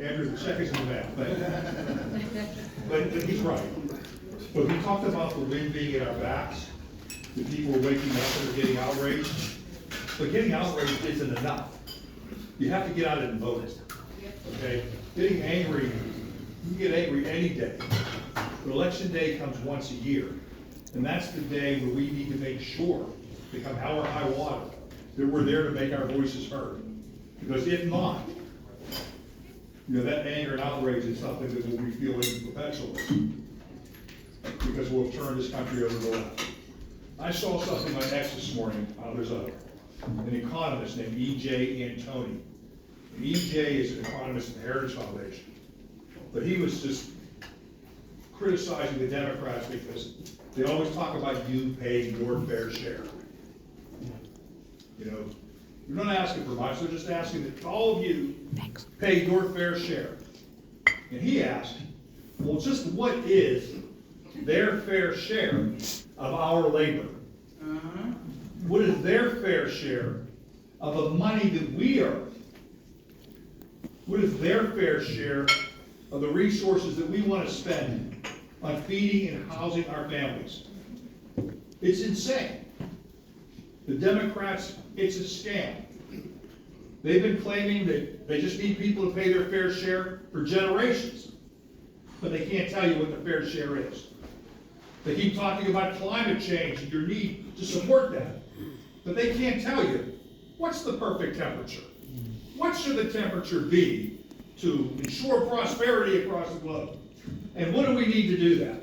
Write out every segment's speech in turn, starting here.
Andrew, the check is in the mail. But he's right. But he talked about the wind being at our backs, the people are waking up and are getting outraged. But getting outraged isn't enough. You have to get out and vote, okay? Getting angry, you can get angry any day. But election day comes once a year. And that's the day where we need to make sure, to come hell or high water, that we're there to make our voices heard. Because if not, that anger and outrage is something that we'll be feeling perpetually. Because we'll have turned this country over to the left. I saw something on X this morning. There's an economist named E.J. Antoni. And E.J. is an economist at the Heritage Foundation. But he was just criticizing the Democrats because they always talk about you paying your fair share. You're not asking for much, they're just asking that all of you pay your fair share. And he asked, well, just what is their fair share of our labor? What is their fair share of the money that we earn? What is their fair share of the resources that we want to spend on feeding and housing our families? It's insane. The Democrats, it's a scam. They've been claiming that they just need people to pay their fair share for generations, but they can't tell you what the fair share is. They keep talking about climate change and your need to support that, but they can't tell you what's the perfect temperature. What should the temperature be to ensure prosperity across the globe? And what do we need to do that?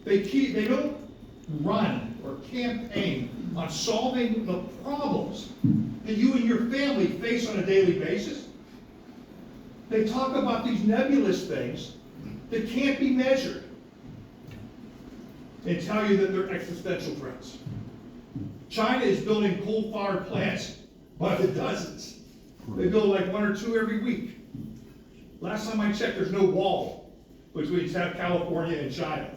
They don't run or campaign on solving the problems that you and your family face on a daily basis. They talk about these nebulous things that can't be measured and tell you that they're existential threats. China is building coal-fired plants by the dozens. They build like 1 or 2 every week. Last time I checked, there's no wall between California and China.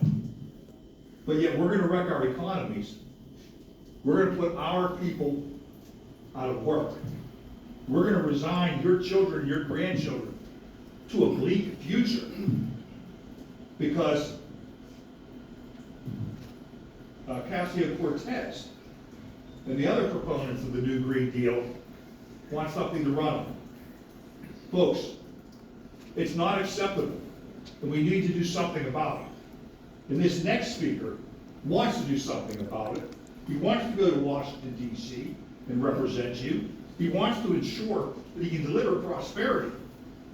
But yet we're going to wreck our economies. We're going to put our people out of work. We're going to resign your children, your grandchildren, to a bleak future. Because Ocasio-Cortez and the other proponents of the New Green Deal want something to run on. Folks, it's not acceptable, and we need to do something about it. And this next speaker wants to do something about it. He wants to go to Washington, D.C. and represent you. He wants to ensure that he can deliver prosperity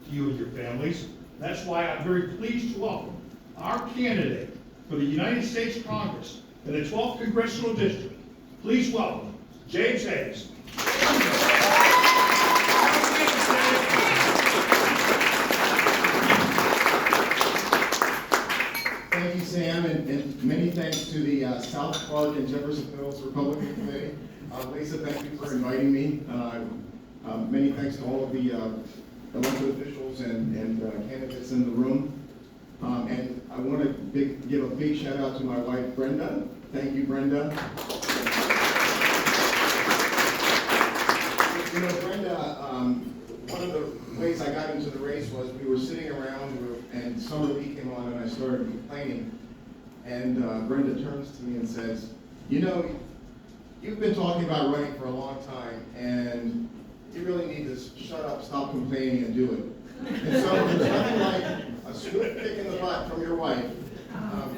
to you and your families. That's why I'm very pleased to welcome our candidate for the United States Congress in the 12th Congressional District. Please welcome James Hayes. Thank you, Sam, and many thanks to the South Park and Jefferson Hills Republican Committee. Lisa, thank you for inviting me. Many thanks to all of the elected officials and candidates in the room. And I want to give a big shout out to my wife, Brenda. Thank you, Brenda. Brenda, one of the ways I got into the race was we were sitting around and Summer Lee came on and I started complaining. And Brenda turns to me and says, you've been talking about running for a long time and you really need to shut up, stop complaining, and do it. And so there's nothing like a swift kick in the butt from your wife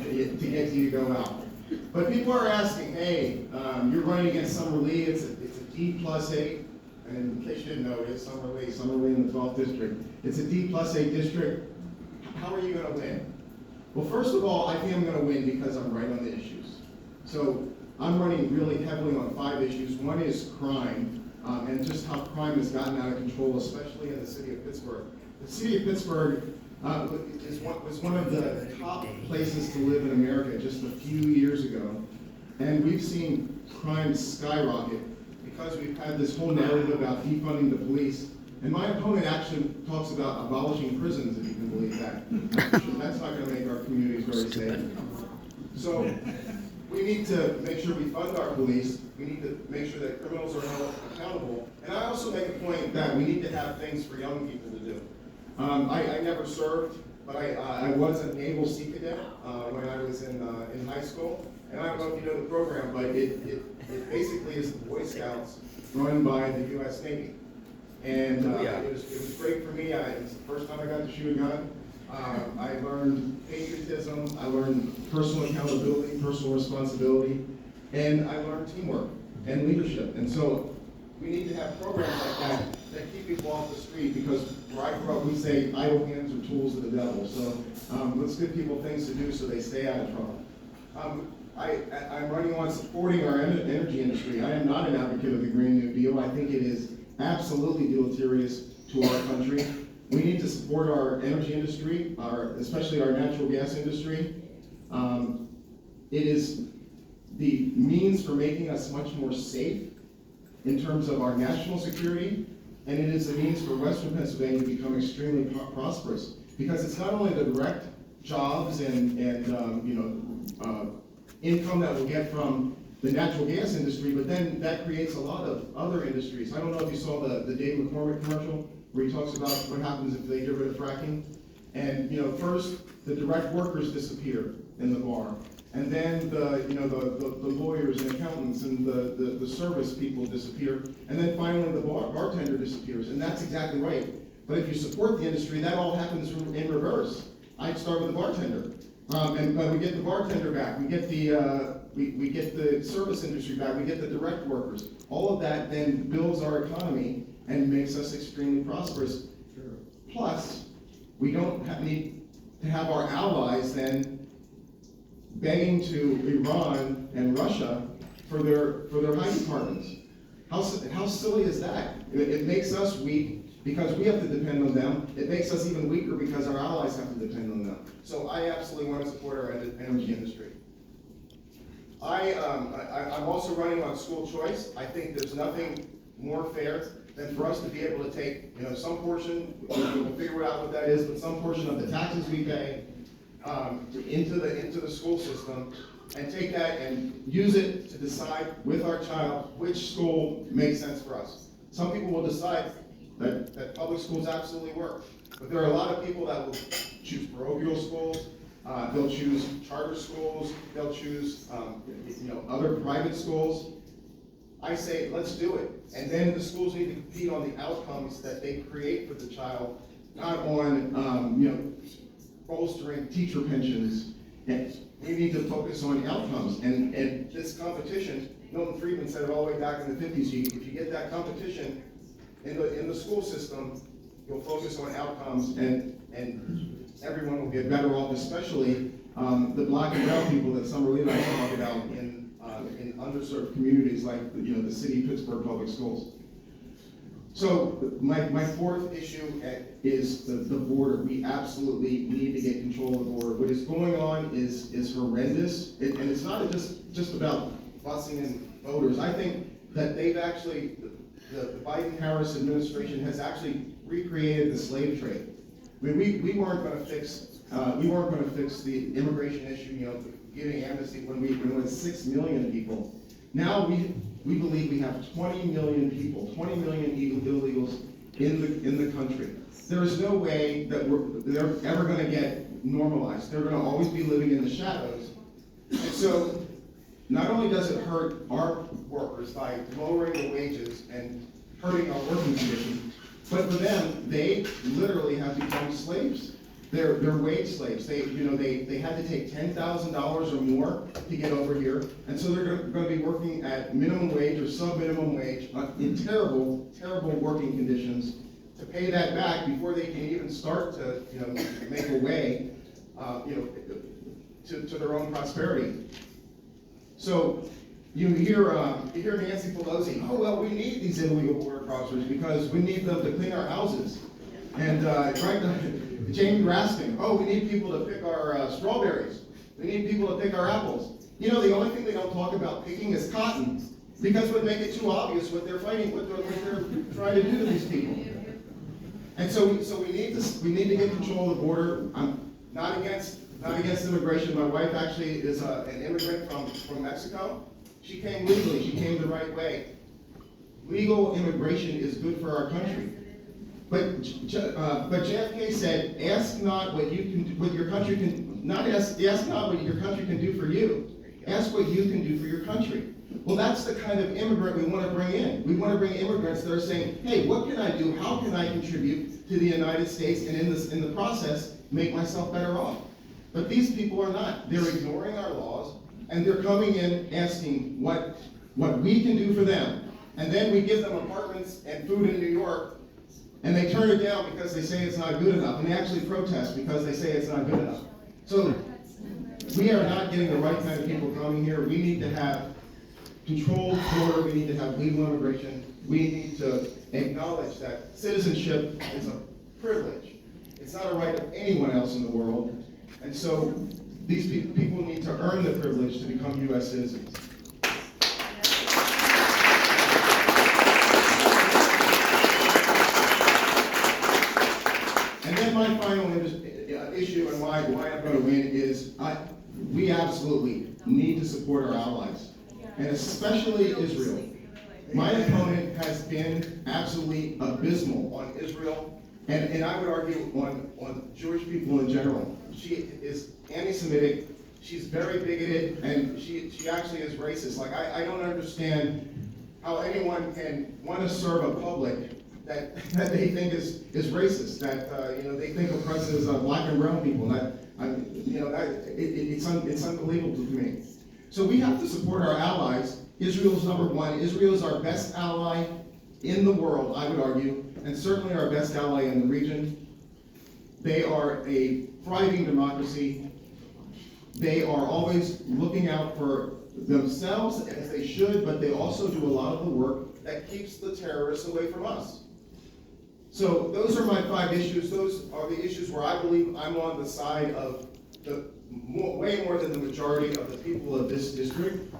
to get you to go out. But people are asking, hey, you're running against Summer Lee, it's a D+8. And in case you didn't know, it is Summer Lee in the 12th district. It's a D+8 district. How are you going to win? Well, first of all, I think I'm going to win because I'm right on the issues. So I'm running really heavily on 5 issues. One is crime, and just how crime has gotten out of control, especially in the city of Pittsburgh. The city of Pittsburgh was one of the top places to live in America just a few years ago. And we've seen crime skyrocket because we've had this whole narrative about defunding the police. And my opponent actually talks about abolishing prisons, if you can believe that. That's not going to make our communities very safe. So we need to make sure we fund our police. We need to make sure that criminals are held accountable. And I also make a point that we need to have things for young people to do. I never served, but I was a Naval Sea Cadet when I was in high school. And I don't know if you know the program, but it basically is the Boy Scouts run by the U.S. Navy. And it was great for me. It was the first time I got to shoot a gun. I learned patriotism, I learned personal accountability, personal responsibility, and I learned teamwork and leadership. And so we need to have programs like that keep people off the street, because where I grew up, we say idle hands are tools of the devil. So let's give people things to do so they stay out of trouble. I'm running on supporting our energy industry. I am not an advocate of the Green New Deal. I think it is absolutely deleterious to our country. We need to support our energy industry, especially our natural gas industry. It is the means for making us much more safe in terms of our national security, and it is a means for Western Pennsylvania to become extremely prosperous, because it's not only the direct jobs and income that we'll get from the natural gas industry, but then that creates a lot of other industries. I don't know if you saw the Dave McCormick commercial where he talks about what happens if they get rid of fracking. And first the direct workers disappear in the bar, and then the lawyers and accountants and the service people disappear, and then finally the bartender disappears. And that's exactly right. But if you support the industry, that all happens in reverse. I'd start with the bartender. But we get the bartender back, we get the service industry back, we get the direct workers. All of that then builds our economy and makes us extremely prosperous. Plus, we don't need to have our allies then begging to Iran and Russia for their high departments. How silly is that? It makes us weak because we have to depend on them. It makes us even weaker because our allies have to depend on them. So I absolutely want to support our energy industry. I'm also running on school choice. I think there's nothing more fair than for us to be able to take, some portion, we'll figure out what that is, but some portion of the taxes we pay into the school system, and take that and use it to decide with our child which school makes sense for us. Some people will decide that public schools absolutely work, but there are a lot of people that will choose parochial schools, they'll choose charter schools, they'll choose other private schools. I say, let's do it. And then the schools need to compete on the outcomes that they create for the child, not on bolstering teacher pensions. And we need to focus on outcomes. And this competition, Milton Friedman said it all the way back in the 50s, if you get that competition in the school system, you'll focus on outcomes, and everyone will get better off, especially the black and brown people that Summerlee and I talk about in underserved communities like the city of Pittsburgh public schools. So my fourth issue is the border. We absolutely need to get control of the border. What is going on is horrendous, and it's not just about busing in voters. I think that they've actually, the Biden-Harris administration has actually recreated the slave trade. I mean, we weren't going to fix the immigration issue, giving amnesty when it was 6 million people. Now we believe we have 20 million people, 20 million illegals in the country. There is no way that they're ever going to get normalized. They're going to always be living in the shadows. And so not only does it hurt our workers by lowering the wages and hurting our working conditions, but for them, they literally have become slaves. They're wage slaves. They had to take $10,000 or more to get over here, and so they're going to be working at minimum wage or sub-minimum wage in terrible, terrible working conditions to pay that back before they can even start to make a way to their own prosperity. So you hear Nancy Pelosi, oh well, we need these illegal border crossers because we need them to clean our houses. And Jamie Raskin, oh, we need people to pick our strawberries. We need people to pick our apples. The only thing they don't talk about picking is cotton, because it would make it too obvious what they're fighting, what they're trying to do to these people. And so we need to get control of the border. I'm not against immigration. My wife actually is an immigrant from Mexico. She came legally. She came the right way. Legal immigration is good for our country. But JFK said, "Ask not what you can, what your country can, not ask not what your country can do for you. Ask what you can do for your country." Well, that's the kind of immigrant we want to bring in. We want to bring immigrants that are saying, "Hey, what can I do? How can I contribute to the United States, and in the process, make myself better off?" But these people are not. They're ignoring our laws, and they're coming in asking what we can do for them. And then we give them apartments and food in New York, and they turn it down because they say it's not good enough, and they actually protest because they say it's not good enough. So we are not getting the right kind of people coming here. We need to have controlled border. We need to have legal immigration. We need to acknowledge that citizenship is a privilege. It's not a right of anyone else in the world. And so these people need to earn the privilege to become U.S. citizens. And then my final issue and why I'm going to win is we absolutely need to support our allies, and especially Israel. My opponent has been absolutely abysmal on Israel, and I would argue on Jewish people in general. She is anti-Semitic, she's very bigoted, and she actually is racist. Like, I don't understand how anyone can want to serve a public that they think is racist, that they think oppresses black and brown people. It's unbelievable to me. So we have to support our allies. Israel's number one. Israel's our best ally in the world, I would argue, and certainly our best ally in the region. They are a thriving democracy. They are always looking out for themselves, as they should, but they also do a lot of the work that keeps the terrorists away from us. So those are my 5 issues. Those are the issues where I believe I'm on the side of way more than the majority of the people of this district.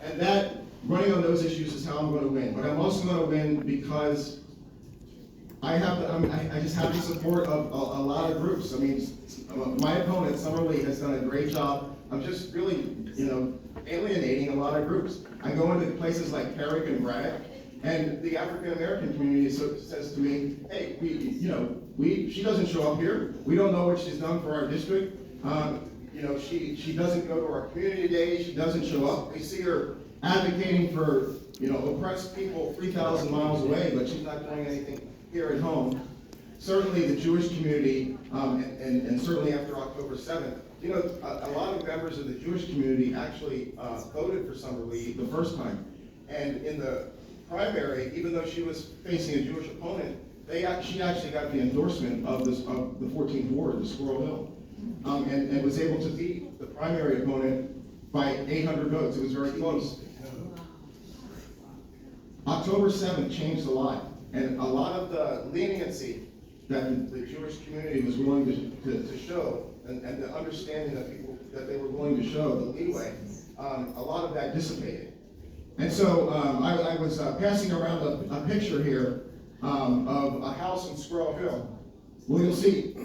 And that, running on those issues, is how I'm going to win. But I'm also going to win because I just have the support of a lot of groups. I mean, my opponent, Summerlee, has done a great job of just really, alienating a lot of groups. I go into places like Carrick and Braddock, and the African American community says to me, "Hey, she doesn't show up here. We don't know what she's done for our district. She doesn't go to our community days. She doesn't show up. We see her advocating for oppressed people 3,000 miles away, but she's not doing anything here at home." Certainly, the Jewish community, and certainly after October 7th, a lot of members of the Jewish community actually voted for Summerlee the first time, and in the primary, even though she was facing a Jewish opponent, she actually got the endorsement of the 14th Ward, the Squirrel Hill, and was able to beat the primary opponent by 800 votes. It was very close. October 7th changed a lot, and a lot of the leniency that the Jewish community was willing to show, and the understanding that they were willing to show, the leeway, a lot of that dissipated. And so I was passing around a picture here of a house in Squirrel Hill, where you'll see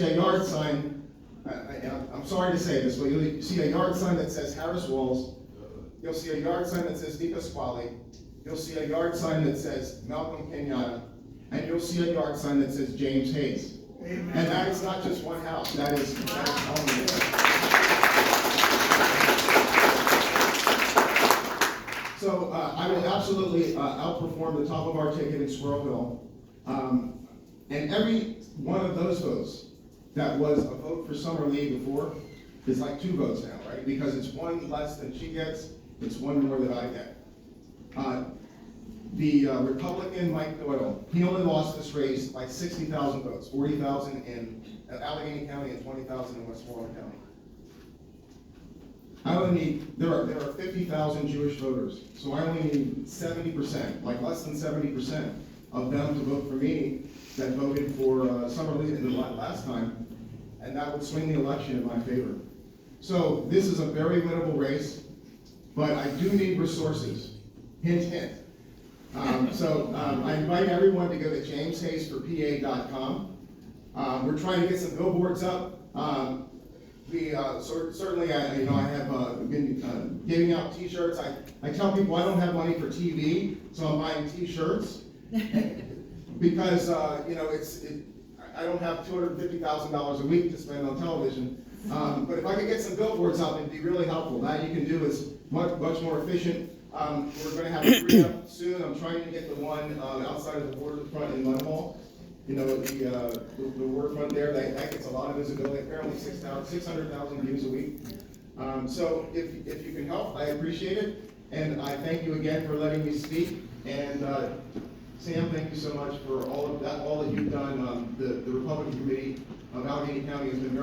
a yard sign. I'm sorry to say this, but you'll see a yard sign that says Harris Walls. You'll see a yard sign that says Di Pasquale. You'll see a yard sign that says Malcolm Kenyatta. And you'll see a yard sign that says James Hayes. Amen. And that is not just one house. That is all of it. So I will absolutely outperform the top of our ticket in Squirrel Hill. And every one of those votes that was a vote for Summerlee before is like 2 votes now, right? Because it's 1 less than she gets, it's 1 more that I get. The Republican Mike Doyle, he only lost this race by 60,000 votes, 40,000 in Allegheny County and 20,000 in Westmoreland County. I only need, there are 50,000 Jewish voters, so I only need 70%, like less than 70% of them to vote for me that voted for Summerlee in the last time, and that would swing the election in my favor. So this is a very winnable race, but I do need resources. Hint, hint. I invite everyone to go to jameshayesforpa.com. We're trying to get some billboards up. Certainly, I have been giving out T-shirts. I tell people I don't have money for TV, so I'm buying T-shirts. because, you know, I don't have $250,000 a week to spend on television. But if I could get some billboards up, it'd be really helpful. That you can do is much more efficient. We're gonna have 3 up soon. I'm trying to get the one, outside of the waterfront in Mud Hall. You know, the waterfront there, that gets a lot of visibility, apparently 600,000 views a week. So if you can help, I appreciate it. And I thank you again for letting me speak. And Sam, thank you so much for all that you've done. The Republican Committee of Allegheny County has been very